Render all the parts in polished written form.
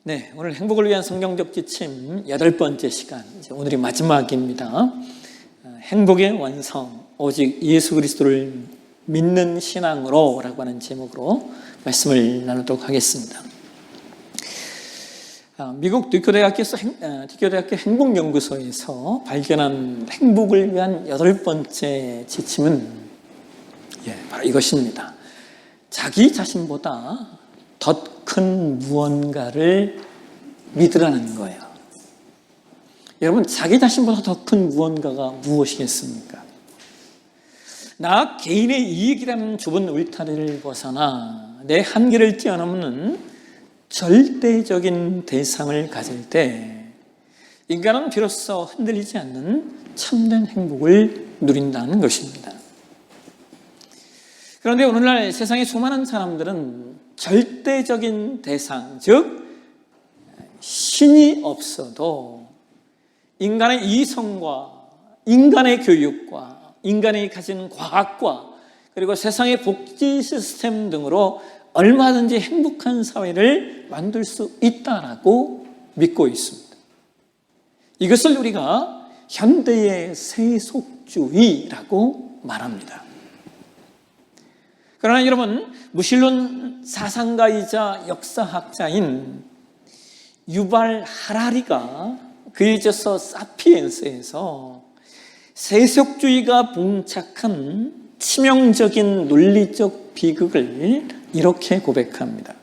네, 오늘 행복을 위한 성경적 지침 8번째 시간, 이제 오늘이 마지막입니다. 행복의 완성, 오직 예수 그리스도를 믿는 신앙으로 라고 하는 제목으로 말씀을 나누도록 하겠습니다. 미국 디교대학교 행복연구소에서 발견한 행복을 위한 8번째 지침은 바로 이것입니다. 자기 자신보다 더 큰 무언가를 믿으라는 거예요. 여러분, 자기 자신보다 더 큰 무언가가 무엇이겠습니까? 나 개인의 이익이라는 좁은 울타리를 벗어나 내 한계를 뛰어넘는 절대적인 대상을 가질 때 인간은 비로소 흔들리지 않는 참된 행복을 누린다는 것입니다. 그런데 오늘날 세상의 수많은 사람들은 절대적인 대상, 즉 신이 없어도 인간의 이성과 인간의 교육과 인간이 가진 과학과 그리고 세상의 복지 시스템 등으로 얼마든지 행복한 사회를 만들 수 있다라고 믿고 있습니다. 이것을 우리가 현대의 세속주의라고 말합니다. 그러나 여러분, 무신론 사상가이자 역사학자인 유발 하라리가 그에 있어서 사피엔스에서 세속주의가 봉착한 치명적인 논리적 비극을 이렇게 고백합니다.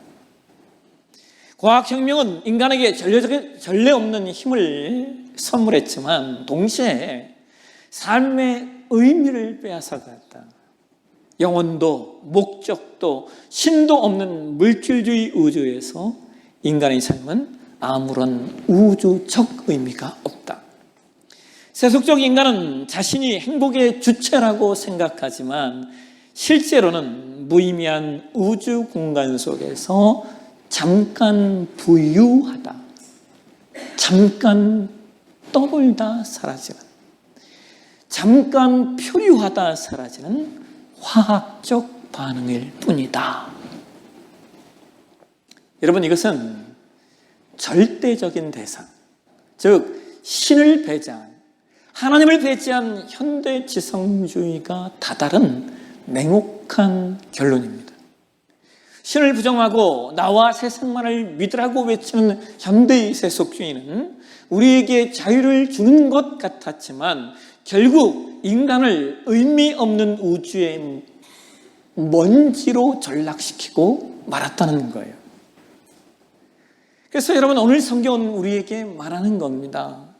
과학혁명은 인간에게 전례 없는 힘을 선물했지만 동시에 삶의 의미를 빼앗아갔다. 영혼도 목적도 신도 없는 물질주의 우주에서 인간의 삶은 아무런 우주적 의미가 없다. 세속적 인간은 자신이 행복의 주체라고 생각하지만 실제로는 무의미한 우주 공간 속에서 잠깐 부유하다, 잠깐 떠돌다 사라지는, 잠깐 표류하다 사라지는 화학적 반응일 뿐이다. 여러분, 이것은 절대적인 대상, 즉 신을 배제한, 하나님을 배제한 현대 지성주의가 다다른 냉혹한 결론입니다. 신을 부정하고 나와 세상만을 믿으라고 외치는 현대의 세속주의는 우리에게 자유를 주는 것 같았지만 결국 인간을 의미 없는 우주의 먼지로 전락시키고 말았다는 거예요. 그래서 여러분, 오늘 성경은 우리에게 말하는 겁니다.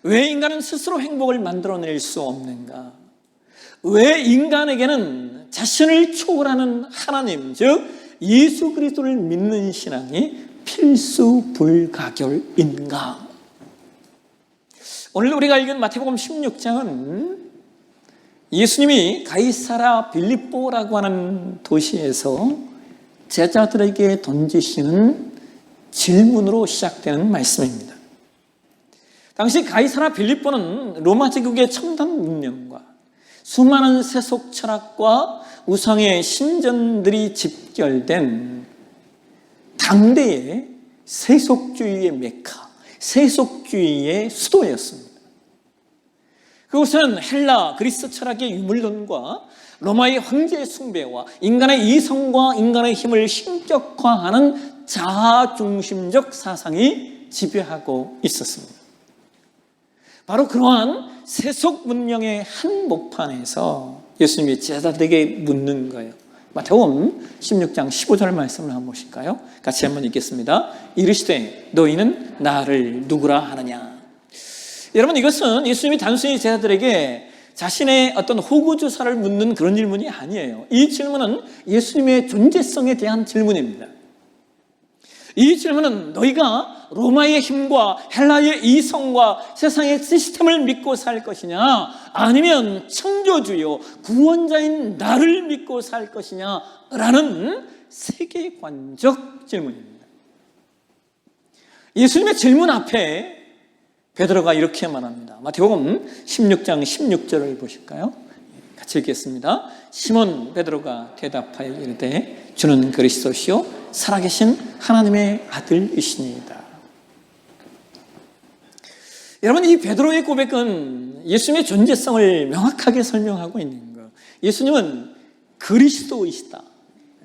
왜 인간은 스스로 행복을 만들어낼 수 없는가? 왜 인간에게는 자신을 초월하는 하나님, 즉 예수 그리스도를 믿는 신앙이 필수 불가결인가? 오늘 우리가 읽은 마태복음 16장은 예수님이 가이사라 빌립보라고 하는 도시에서 제자들에게 던지시는 질문으로 시작되는 말씀입니다. 당시 가이사라 빌립보는 로마 제국의 첨단 문명과 수많은 세속 철학과 우상의 신전들이 집결된 당대의 세속주의의 메카, 세속주의의 수도였습니다. 그곳은 헬라, 그리스 철학의 유물론과 로마의 황제 숭배와 인간의 이성과 인간의 힘을 신격화하는 자아중심적 사상이 지배하고 있었습니다. 바로 그러한 세속 문명의 한복판에서 예수님이 제자들에게 묻는 거예요. 마태복음 16장 15절 말씀을 한번 보실까요? 같이 한번 읽겠습니다. 이르시되 너희는 나를 누구라 하느냐? 여러분, 이것은 예수님이 단순히 제자들에게 자신의 어떤 호구조사를 묻는 그런 질문이 아니에요. 이 질문은 예수님의 존재성에 대한 질문입니다. 이 질문은 너희가 로마의 힘과 헬라의 이성과 세상의 시스템을 믿고 살 것이냐, 아니면 창조주요 구원자인 나를 믿고 살 것이냐 라는 세계관적 질문입니다. 예수님의 질문 앞에 베드로가 이렇게 말합니다. 마태복음 16장 16절을 보실까요? 같이 읽겠습니다. 시몬 베드로가 대답하여 이르되 주는 그리스도시요 살아계신 하나님의 아들이십니다. 여러분, 이 베드로의 고백은 예수님의 존재성을 명확하게 설명하고 있는 것. 예수님은 그리스도이시다.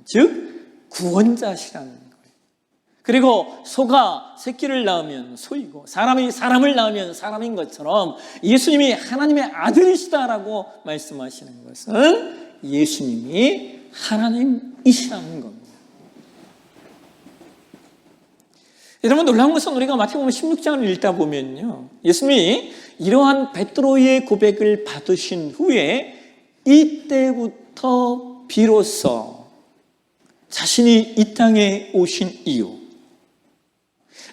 즉 구원자시라는 거예요. 그리고 소가 새끼를 낳으면 소이고 사람이 사람을 낳으면 사람인 것처럼 예수님이 하나님의 아들이시다라고 말씀하시는 것은 예수님이 하나님이시라는 겁니다. 여러분, 놀라운 것은 우리가 마태복음 16장을 읽다 보면요, 예수님이 이러한 베드로의 고백을 받으신 후에 이때부터 비로소 자신이 이 땅에 오신 이유,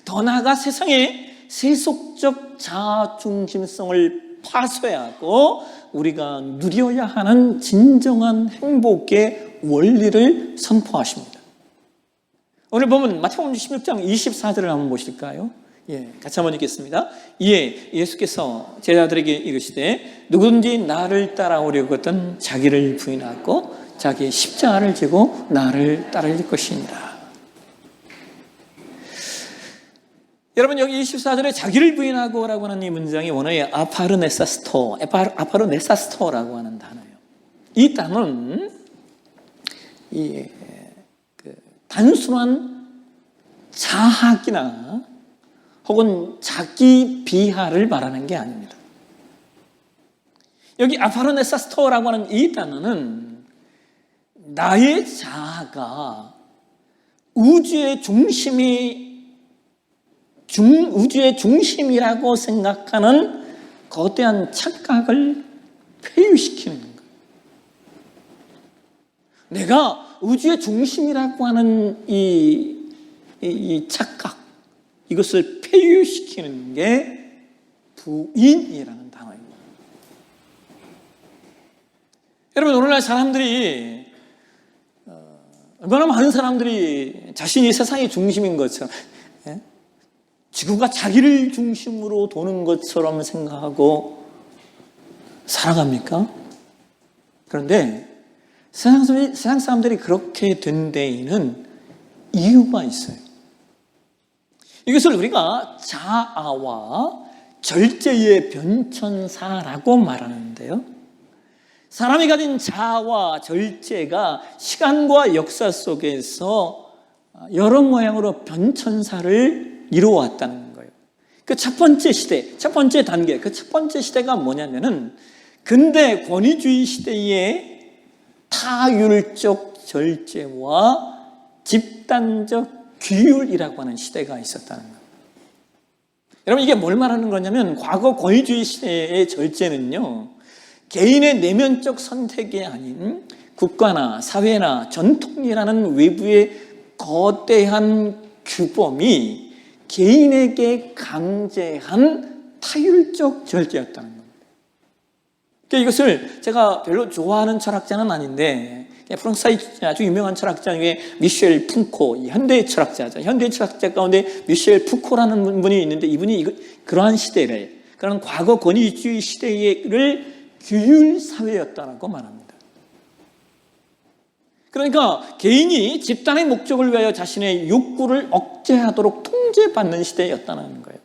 더 나아가 세상의 세속적 자아중심성을 파쇄하고 우리가 누려야 하는 진정한 행복의 원리를 선포하십니다. 오늘 보면 마태복음 16장 24절을 한번 보실까요? 같이 한번 읽겠습니다. 이에 예수께서 제자들에게 이르시되 누구든지 나를 따라오려거든 자기를 부인하고 자기의 십자가를 지고 나를 따를 것이니라. 여러분, 여기 24절에 자기를 부인하고라고 하는 이 문장이 원어의 아파르네사스토라고 하는 단어예요. 이 단어는 단순한 자학이나 혹은 자기 비하를 말하는 게 아닙니다. 여기 아파르네사스토라고 하는 이 단어는 나의 자아가 우주의 중심이라고 생각하는 거대한 착각을 폐유시키는 거예요. 내가 우주의 중심이라고 하는 이 착각, 이것을 폐유시키는 게 부인이라는 단어입니다. 여러분, 오늘날 사람들이 얼마나 많은 사람들이 자신이 세상의 중심인 것처럼, 지구가 자기를 중심으로 도는 것처럼 생각하고 살아갑니까? 그런데 세상 사람들이 그렇게 된 데에는 이유가 있어요. 이것을 우리가 자아와 절제의 변천사라고 말하는데요, 사람이 가진 자아와 절제가 시간과 역사 속에서 여러 모양으로 변천사를 이루어왔다는 거예요. 그 첫 번째 시대, 첫 번째 단계, 그 첫 번째 시대가 뭐냐면은 근대 권위주의 시대의 타율적 절제와 집단적 규율이라고 하는 시대가 있었다는 거예요. 여러분, 이게 뭘 말하는 거냐면 과거 권위주의 시대의 절제는요, 개인의 내면적 선택이 아닌 국가나 사회나 전통이라는 외부의 거대한 규범이 개인에게 강제한 타율적 절제였다는 겁니다. 이것을 제가 별로 좋아하는 철학자는 아닌데, 프랑스의 아주 유명한 철학자 중에 미셸 푸코, 현대 철학자죠. 현대 철학자 가운데 미셸 푸코라는 분이 있는데, 이분이 그러한 시대를, 그런 과거 권위주의 시대를 규율 사회였다고 말합니다. 그러니까 개인이 집단의 목적을 위하여 자신의 욕구를 억제하도록 통제받는 시대였다는 거예요.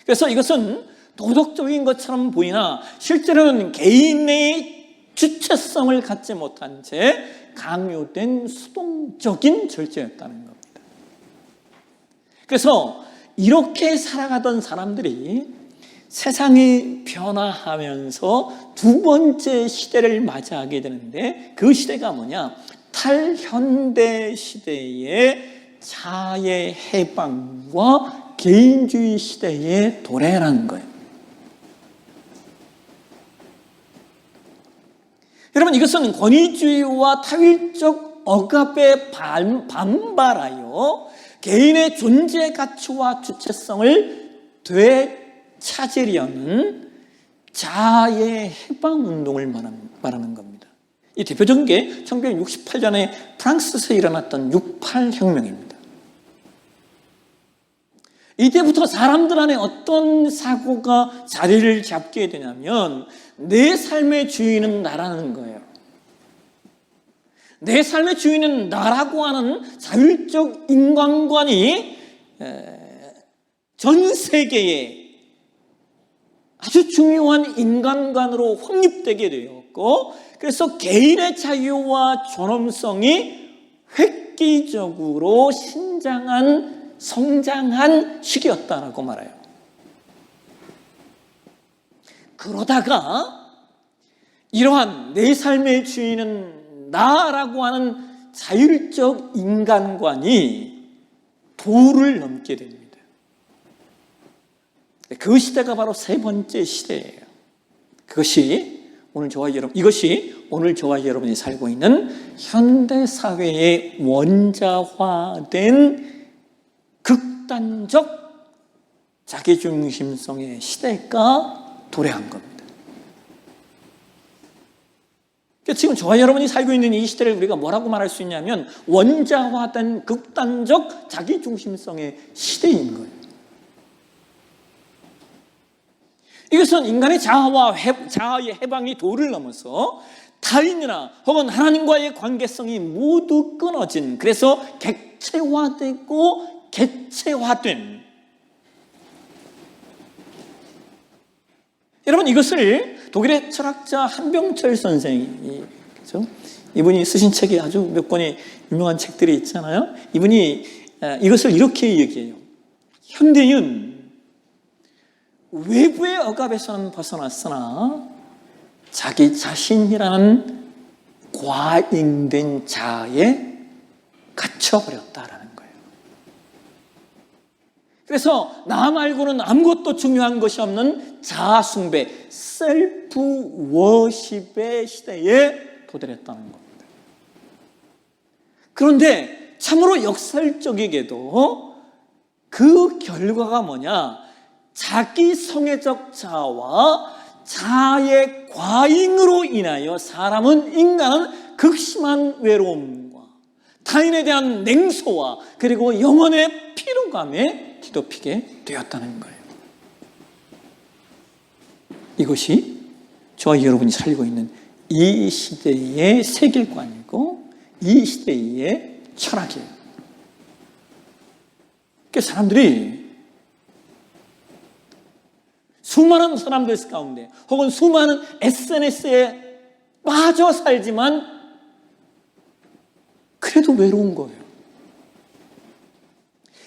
그래서 이것은 도덕적인 것처럼 보이나 실제로는 개인의 주체성을 갖지 못한 채 강요된 수동적인 절제였다는 겁니다. 그래서 이렇게 살아가던 사람들이 세상이 변화하면서 두 번째 시대를 맞이하게 되는데, 그 시대가 뭐냐? 탈현대 시대의 자의 해방과 개인주의 시대의 도래라는 거예요. 여러분, 이것은 권위주의와 타율적 억압에 반발하여 개인의 존재 가치와 주체성을 되찾으려는 자아의 해방운동을 말하는 겁니다. 이 대표적인 게 1968년에 프랑스에서 일어났던 68혁명입니다. 이때부터 사람들 안에 어떤 사고가 자리를 잡게 되냐면, 내 삶의 주인은 나라는 거예요. 내 삶의 주인은 나라고 하는 자율적 인간관이 전 세계에 아주 중요한 인간관으로 확립되게 되었고, 그래서 개인의 자유와 존엄성이 획기적으로 성장한 시기였다라고 말해요. 그러다가 이러한 내 삶의 주인은 나라고 하는 자율적 인간관이 도를 넘게 됩니다. 그 시대가 바로 세 번째 시대예요. 이것이 오늘 저와 여러분이 살고 있는 현대 사회의 원자화된 극단적 자기중심성의 시대가 도래한 겁니다. 그러니까 지금 저와 여러분이 살고 있는 이 시대를 우리가 뭐라고 말할 수 있냐면 원자화된 극단적 자기중심성의 시대인 거예요. 이것은 인간의 자아의 해방이 도를 넘어서 타인이나 혹은 하나님과의 관계성이 모두 끊어진, 그래서 객체화되고 개체화된, 여러분 이것을 독일의 철학자 한병철 선생이, 그렇죠? 이분이 쓰신 책이 아주 몇 권의 유명한 책들이 있잖아요. 이분이 이것을 이렇게 얘기해요. 현대인 외부의 억압에서는 벗어났으나 자기 자신이라는 과잉된 자아에 갇혀버렸다라는 거예요. 그래서 나 말고는 아무것도 중요한 것이 없는 자아숭배, 셀프 워십의 시대에 도달했다는 겁니다. 그런데 참으로 역설적이게도 그 결과가 뭐냐? 자기 성애적 자아와 자아의 과잉으로 인하여 인간은 극심한 외로움과 타인에 대한 냉소와 그리고 영혼의 피로감에 뒤덮이게 되었다는 거예요. 이것이 저와 여러분이 살고 있는 이 시대의 세계관이고 이 시대의 철학이에요. 그래서 사람들이 수많은 사람들 가운데 혹은 수많은 SNS에 빠져 살지만 그래도 외로운 거예요.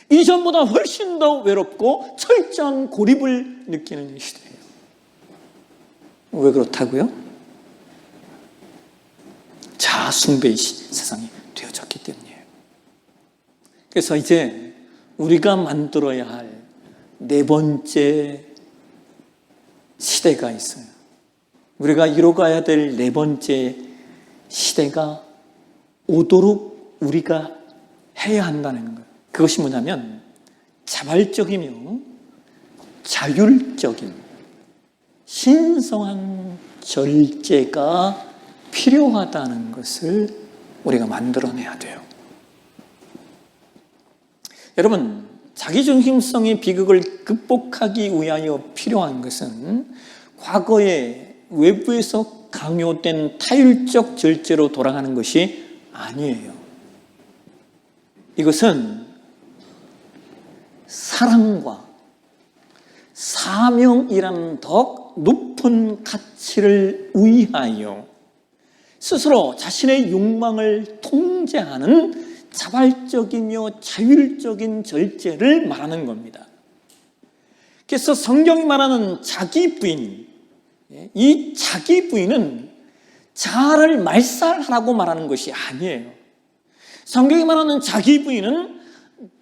이전보다 훨씬 더 외롭고 철저한 고립을 느끼는 시대예요. 왜 그렇다고요? 자아숭배의 세상이 되어졌기 때문이에요. 그래서 이제 우리가 만들어야 할 네 번째 시대가 있어요. 우리가 이뤄가야 될 네 번째 시대가 오도록 우리가 해야 한다는 거예요. 그것이 뭐냐면 자발적이며 자율적인 신성한 절제가 필요하다는 것을 우리가 만들어내야 돼요. 여러분, 자기중심성의 비극을 극복하기 위하여 필요한 것은 과거에 외부에서 강요된 타율적 절제로 돌아가는 것이 아니에요. 이것은 사랑과 사명이라는 더 높은 가치를 위하여 스스로 자신의 욕망을 통제하는 자발적이며 자율적인 절제를 말하는 겁니다. 그래서 성경이 말하는 자기 부인, 이 자기 부인은 자아를 말살하라고 말하는 것이 아니에요. 성경이 말하는 자기 부인은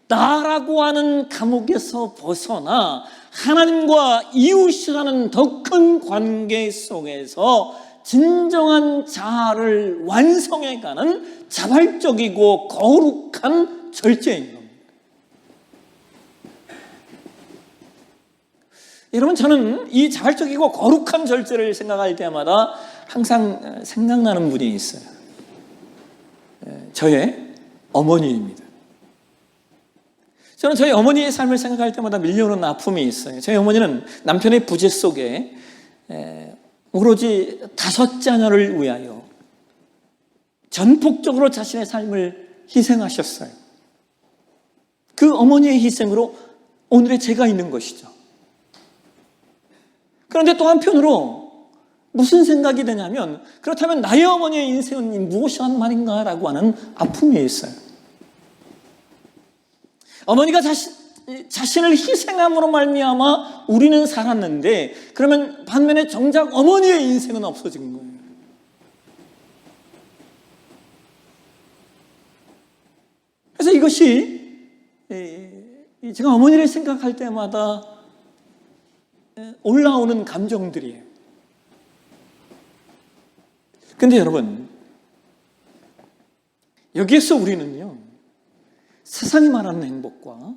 나라고 하는 감옥에서 벗어나 하나님과 이웃이라는 더 큰 관계 속에서 진정한 자아를 완성해가는 자발적이고 거룩한 절제인 겁니다. 여러분, 저는 이 자발적이고 거룩한 절제를 생각할 때마다 항상 생각나는 분이 있어요. 저의 어머니입니다. 저는 저희 어머니의 삶을 생각할 때마다 밀려오는 아픔이 있어요. 저희 어머니는 남편의 부재 속에 오로지 5 자녀를 위하여 전폭적으로 자신의 삶을 희생하셨어요. 그 어머니의 희생으로 오늘의 제가 있는 것이죠. 그런데 또 한편으로 무슨 생각이 드냐면, 그렇다면 나의 어머니의 인생은 무엇이 한 말인가 라고 하는 아픔이 있어요. 어머니가 자신을 희생함으로 말미암아 우리는 살았는데, 그러면 반면에 정작 어머니의 인생은 없어진 거예요. 그래서 이것이 제가 어머니를 생각할 때마다 올라오는 감정들이에요. 근데 여러분, 여기에서 우리는요, 세상이 말하는 행복과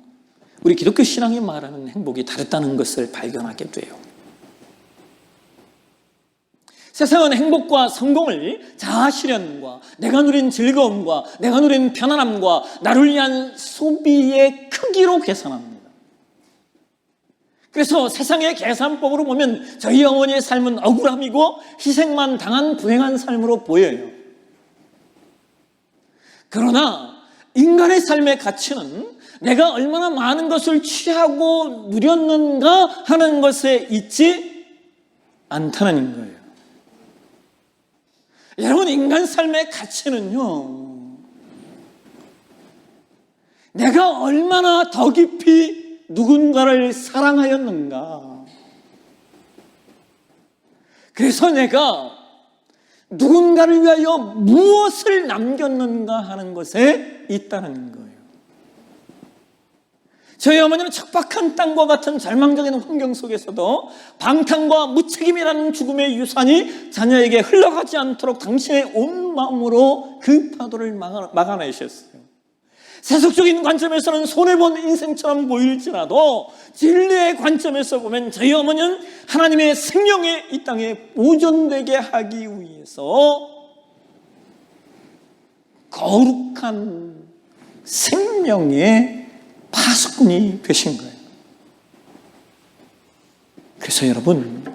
우리 기독교 신앙이 말하는 행복이 다르다는 것을 발견하게 돼요. 세상은 행복과 성공을 자아실현과 내가 누린 즐거움과 내가 누린 편안함과 나를 위한 소비의 크기로 계산합니다. 그래서 세상의 계산법으로 보면 저희 어머니의 삶은 억울함이고 희생만 당한 불행한 삶으로 보여요. 그러나 인간의 삶의 가치는 내가 얼마나 많은 것을 취하고 누렸는가 하는 것에 있지 않다는 거예요. 여러분, 인간 삶의 가치는요, 내가 얼마나 더 깊이 누군가를 사랑하였는가, 그래서 내가 누군가를 위하여 무엇을 남겼는가 하는 것에 있다는 거예요. 저희 어머니는 척박한 땅과 같은 절망적인 환경 속에서도 방탕과 무책임이라는 죽음의 유산이 자녀에게 흘러가지 않도록 당신의 온 마음으로 그 파도를 막아내셨어요. 세속적인 관점에서는 손해본 인생처럼 보일지라도 진리의 관점에서 보면 저희 어머니는 하나님의 생명이 이 땅에 보존되게 하기 위해서 거룩한 생명의 파수꾼이 되신 거예요. 그래서 여러분,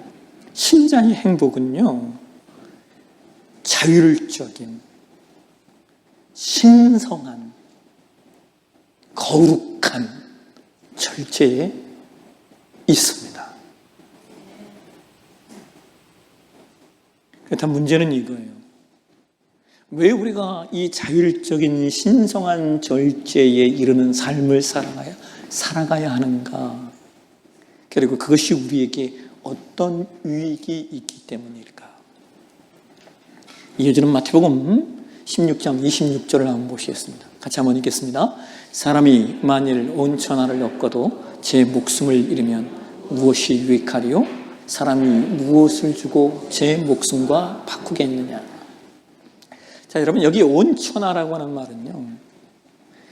신자의 행복은요, 자율적인, 신성한, 거룩한 절제에 있습니다. 그렇다면 문제는 이거예요. 왜 우리가 이 자율적인 신성한 절제에 이르는 삶을 살아가야 하는가? 그리고 그것이 우리에게 어떤 유익이 있기 때문일까? 이어지는 마태복음 16장 26절을 한번 보시겠습니다. 같이 한번 읽겠습니다. 사람이 만일 온 천하를 얻고도 제 목숨을 잃으면 무엇이 유익하리요? 사람이 무엇을 주고 제 목숨과 바꾸겠느냐? 자, 여러분, 여기 온 천하라고 하는 말은요,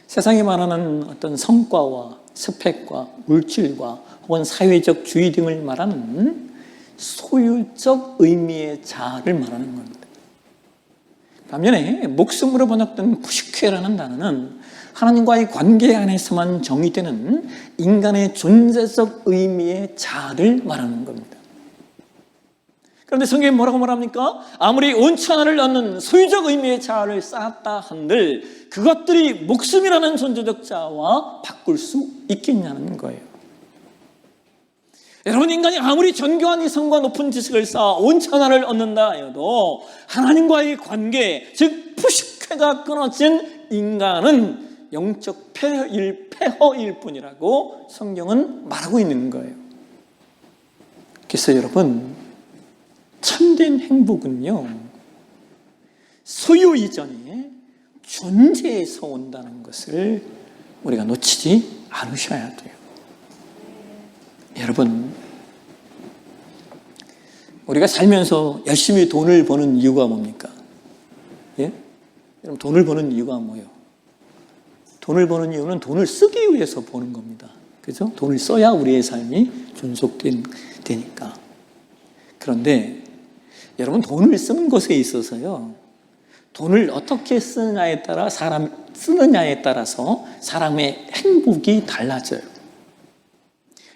세상이 말하는 어떤 성과와 스펙과 물질과 혹은 사회적 주의 등을 말하는 소유적 의미의 자아를 말하는 겁니다. 반면에 목숨으로 번역된 푸시케라는 단어는 하나님과의 관계 안에서만 정의되는 인간의 존재적 의미의 자아를 말하는 겁니다. 그런데 성경이 뭐라고 말합니까? 아무리 온 천하를 얻는 소유적 의미의 자아를 쌓았다 한들 그것들이 목숨이라는 존재적 자아와 바꿀 수 있겠냐는 거예요. 여러분, 인간이 아무리 정교한 이성과 높은 지식을 쌓아 온 천하를 얻는다 해도 하나님과의 관계, 즉 푸시케가 끊어진 인간은 영적 폐허일 뿐이라고 성경은 말하고 있는 거예요. 그래서 여러분, 참된 행복은요, 소유 이전에 존재에서 온다는 것을 우리가 놓치지 않으셔야 돼요. 여러분, 우리가 살면서 열심히 돈을 버는 이유가 뭡니까? 예? 여러분, 돈을 버는 이유가 뭐예요? 돈을 버는 이유는 돈을 쓰기 위해서 버는 겁니다. 그죠? 돈을 써야 우리의 삶이 존속되니까. 그런데 여러분, 돈을 쓰는 것에 있어서요, 돈을 어떻게 쓰느냐에 따라서 사람의 행복이 달라져요.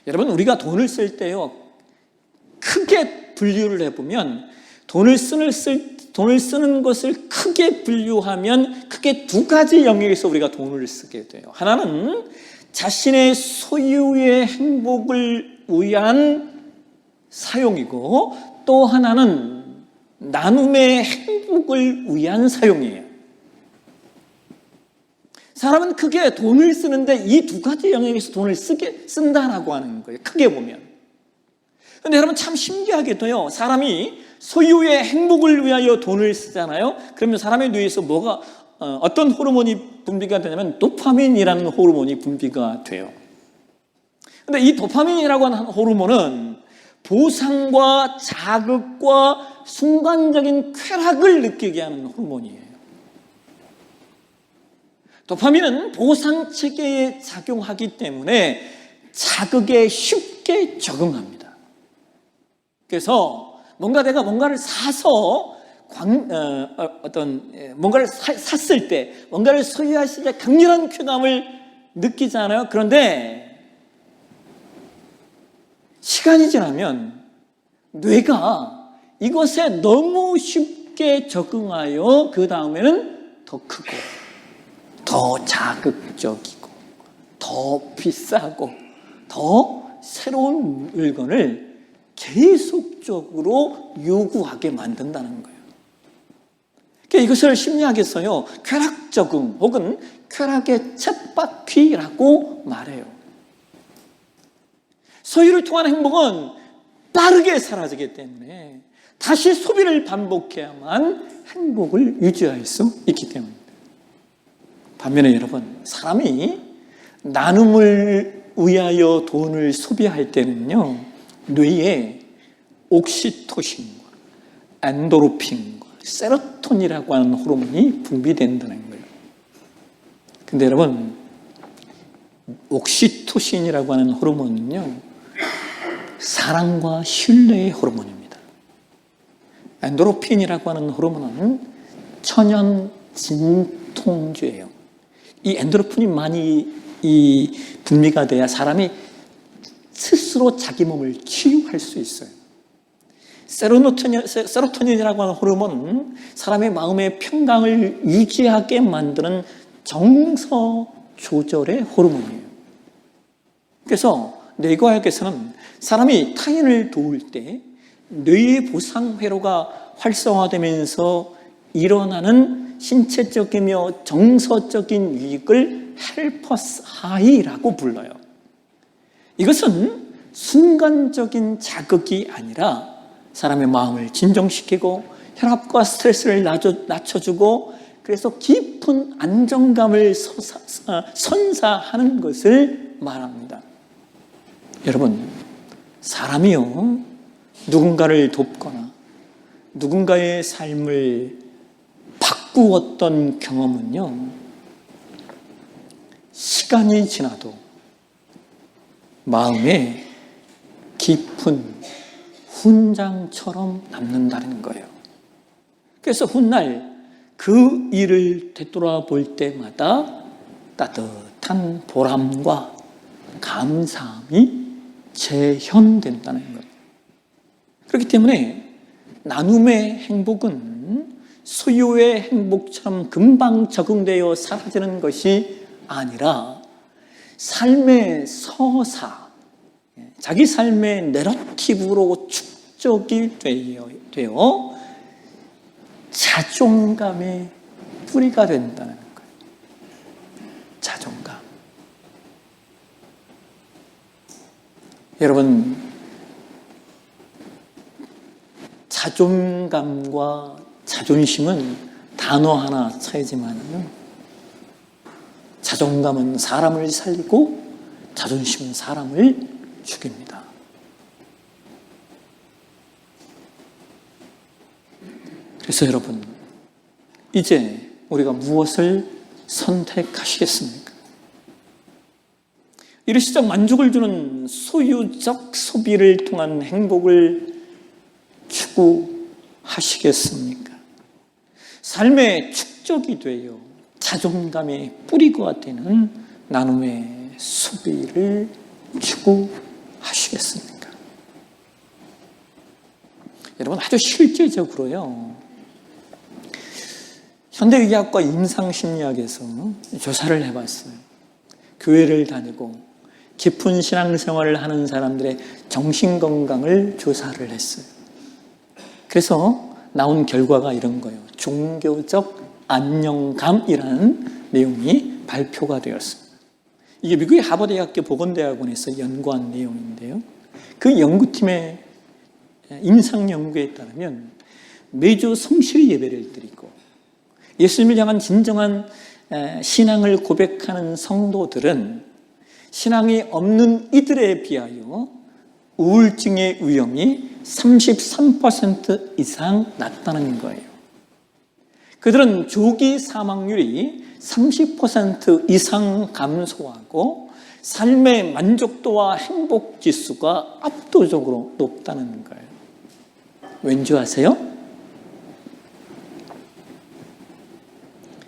여러분, 우리가 돈을 쓸 때요, 크게 분류를 해보면 돈을 쓸 돈을 쓰는 것을 크게 분류하면 크게 두 가지 영역에서 우리가 돈을 쓰게 돼요. 하나는 자신의 소유의 행복을 위한 사용이고, 또 하나는 나눔의 행복을 위한 사용이에요. 사람은 크게 돈을 쓰는데 이 두 가지 영역에서 돈을 쓴다라고 하는 거예요, 크게 보면. 그런데 여러분, 참 신기하게도요, 사람이 소유의 행복을 위하여 돈을 쓰잖아요. 그러면 사람의 뇌에서 어떤 호르몬이 분비가 되냐면 도파민이라는 호르몬이 분비가 돼요. 그런데 이 도파민이라고 하는 호르몬은 보상과 자극과 순간적인 쾌락을 느끼게 하는 호르몬이에요. 도파민은 보상 체계에 작용하기 때문에 자극에 쉽게 적응합니다. 그래서 내가 뭔가를 사서 뭔가를 샀을 때, 뭔가를 소유했을 때 강렬한 쾌감을 느끼잖아요. 그런데 시간이 지나면 뇌가 이것에 너무 쉽게 적응하여 그 다음에는 더 크고 더 자극적이고 더 비싸고 더 새로운 물건을 계속적으로 요구하게 만든다는 거예요. 그러니까 이것을 심리학에서요, 쾌락 적응 혹은 쾌락의 쳇바퀴라고 말해요. 소유를 통한 행복은 빠르게 사라지기 때문에 다시 소비를 반복해야만 행복을 유지할 수 있기 때문입니다. 반면에 여러분, 사람이 나눔을 위하여 돈을 소비할 때는요, 뇌에 옥시토신과 엔도르핀과 세로토닌이라고 하는 호르몬이 분비된다는 거예요. 근데 여러분, 옥시토신이라고 하는 호르몬은요, 사랑과 신뢰의 호르몬입니다. 엔도르핀이라고 하는 호르몬은 천연 진통제예요. 이 엔도르핀이 많이 분비가 돼야 사람이 스스로 자기 몸을 치유할 수 있어요. 세로토닌이라고 하는 호르몬은 사람의 마음의 평강을 유지하게 만드는 정서 조절의 호르몬이에요. 그래서 뇌과학에서는 사람이 타인을 도울 때 뇌의 보상 회로가 활성화되면서 일어나는 신체적이며 정서적인 유익을 헬퍼스 하이라고 불러요. 이것은 순간적인 자극이 아니라 사람의 마음을 진정시키고 혈압과 스트레스를 낮춰주고, 그래서 깊은 안정감을 선사하는 것을 말합니다. 여러분, 사람이요, 누군가를 돕거나 누군가의 삶을 바꾸었던 경험은요, 시간이 지나도 마음에 깊은 훈장처럼 남는다는 거예요. 그래서 훗날 그 일을 되돌아볼 때마다 따뜻한 보람과 감사함이 재현된다는 거예요. 그렇기 때문에 나눔의 행복은 소유의 행복처럼 금방 적응되어 사라지는 것이 아니라 삶의 서사, 자기 삶의 내러티브로 축적이 되어 자존감의 뿌리가 된다는 거예요. 자존감. 여러분, 자존감과 자존심은 단어 하나 차이지만 자존감은 사람을 살리고 자존심은 사람을 죽입니다. 그래서 여러분, 이제 우리가 무엇을 선택하시겠습니까? 일시적 만족을 주는 소유적 소비를 통한 행복을 추구하시겠습니까? 삶의 축적이 되어 자존감의 뿌리가 되는 나눔의 소비를 추구하시겠습니까? 여러분, 아주 실제적으로요, 현대의학과 임상심리학에서 조사를 해봤어요. 교회를 다니고 깊은 신앙생활을 하는 사람들의 정신건강을 조사를 했어요. 그래서 나온 결과가 이런 거예요. 종교적 안정감이라는 내용이 발표가 되었습니다. 이게 미국의 하버드대학교 보건대학원에서 연구한 내용인데요. 그 연구팀의 임상 연구에 따르면 매주 성실히 예배를 드리고 예수님을 향한 진정한 신앙을 고백하는 성도들은 신앙이 없는 이들에 비하여 우울증의 위험이 33% 이상 낮다는 거예요. 그들은 조기 사망률이 30% 이상 감소하고 삶의 만족도와 행복 지수가 압도적으로 높다는 거예요. 왠지 아세요?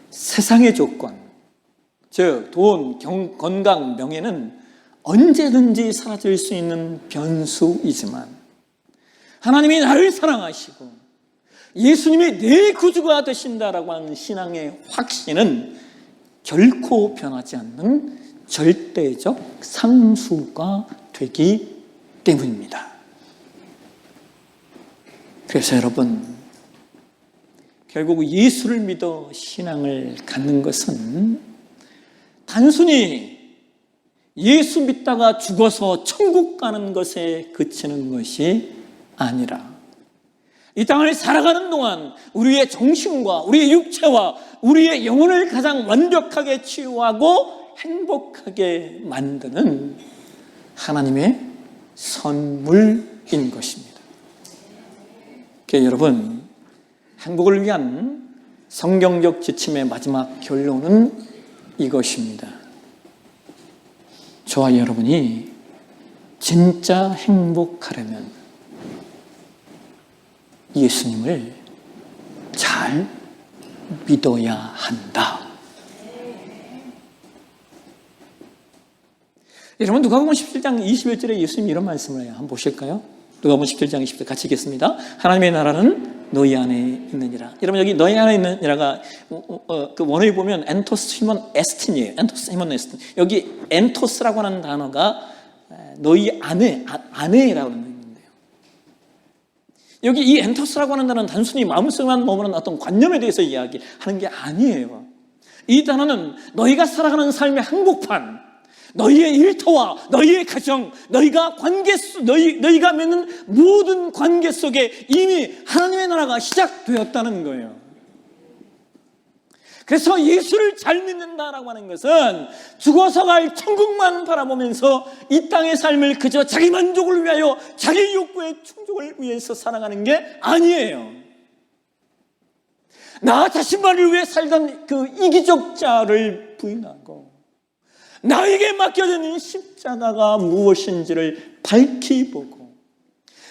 세상의 조건, 즉 돈, 건강, 명예는 언제든지 사라질 수 있는 변수이지만 하나님이 나를 사랑하시고 예수님이 내 구주가 되신다라고 하는 신앙의 확신은 결코 변하지 않는 절대적 상수가 되기 때문입니다. 그래서 여러분, 결국 예수를 믿어 신앙을 갖는 것은 단순히 예수 믿다가 죽어서 천국 가는 것에 그치는 것이 아니라 이 땅을 살아가는 동안 우리의 정신과 우리의 육체와 우리의 영혼을 가장 완벽하게 치유하고 행복하게 만드는 하나님의 선물인 것입니다. 그러니까 여러분, 행복을 위한 성경적 지침의 마지막 결론은 이것입니다. 저와 여러분이 진짜 행복하려면 예수님을 잘 믿어야 한다. 여러분, 누가복음 17장 21절에 예수님이 이런 말씀을 해요. 한번 보실까요? 누가복음 17장 20절 같이 읽겠습니다. 하나님의 나라는 너희 안에 있느니라. 여러분, 여기 너희 안에 있느니라가 그 원어에 보면 엔토스 히먼 에스틴이에요. 엔토스 히먼 에스틴. 여기 엔토스라고 하는 단어가 너희 안에라고 하는 의미인데요. 여기 이 엔토스라고 하는 단어는 단순히 마음속에만 머무는 어떤 관념에 대해서 이야기하는 게 아니에요. 이 단어는 너희가 살아가는 삶의 한복판, 너희의 일터와 너희의 가정, 너희가 맺는 모든 관계 속에 이미 하나님의 나라가 시작되었다는 거예요. 그래서 예수를 잘 믿는다라고 하는 것은 죽어서 갈 천국만 바라보면서 이 땅의 삶을 그저 자기 만족을 위하여 자기 욕구의 충족을 위해서 살아가는 게 아니에요. 나 자신만을 위해 살던 그 이기적 자를 부인하고 나에게 맡겨진 십자가가 무엇인지를 밝히 보고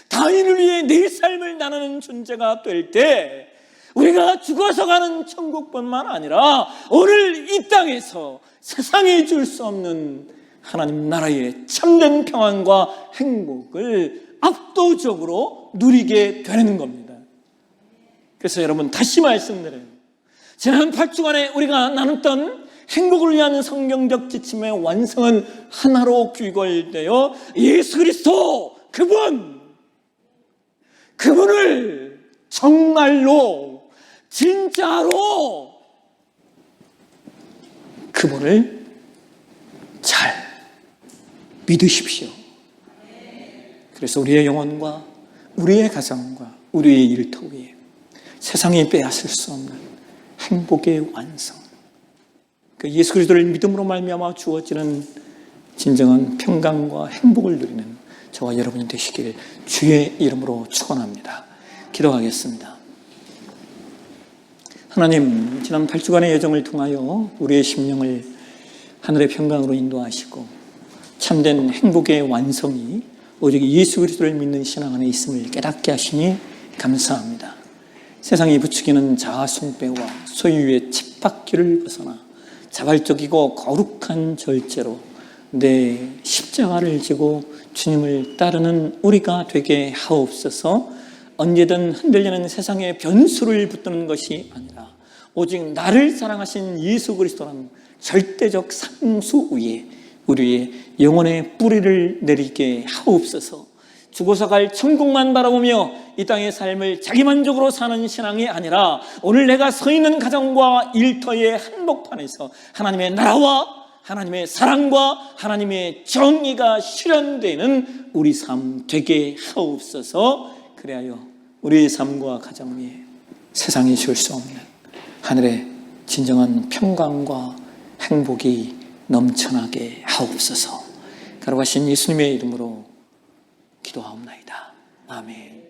타인을 위해 내 삶을 나누는 존재가 될 때 우리가 죽어서 가는 천국뿐만 아니라 오늘 이 땅에서 세상에 줄 수 없는 하나님 나라의 참된 평안과 행복을 압도적으로 누리게 되는 겁니다. 그래서 여러분, 다시 말씀드려요. 지난 8주간에 우리가 나눴던 행복을 위한 성경적 지침의 완성은 하나로 귀결되어 예수 그리스도 그분을 정말로 진짜로 그분을 잘 믿으십시오. 그래서 우리의 영혼과 우리의 가정과 우리의 일터 위에 세상이 빼앗을 수 없는 행복의 완성, 그 예수 그리스도를 믿음으로 말미암아 주어지는 진정한 평강과 행복을 누리는 저와 여러분이 되시길 주의 이름으로 축원합니다. 기도하겠습니다. 하나님, 지난 8주간의 여정을 통하여 우리의 심령을 하늘의 평강으로 인도하시고 참된 행복의 완성이 오직 예수 그리스도를 믿는 신앙 안에 있음을 깨닫게 하시니 감사합니다. 세상이 부추기는 자아 숭배와 소유의 쳇바퀴를 벗어나 자발적이고 거룩한 절제로 내 십자가를 지고 주님을 따르는 우리가 되게 하옵소서. 언제든 흔들리는 세상의 변수를 붙드는 것이 아니라 오직 나를 사랑하신 예수 그리스도라는 절대적 상수 위에 우리의 영혼의 뿌리를 내리게 하옵소서. 죽어서 갈 천국만 바라보며 이 땅의 삶을 자기만족으로 사는 신앙이 아니라 오늘 내가 서 있는 가정과 일터의 한복판에서 하나님의 나라와 하나님의 사랑과 하나님의 정의가 실현되는 우리 삶 되게 하옵소서. 그래야 우리의 삶과 가정 위에 세상이 줄 수 없는 하늘의 진정한 평강과 행복이 넘쳐나게 하옵소서. 거룩하신 예수님의 이름으로 기도하옵나이다. 아멘.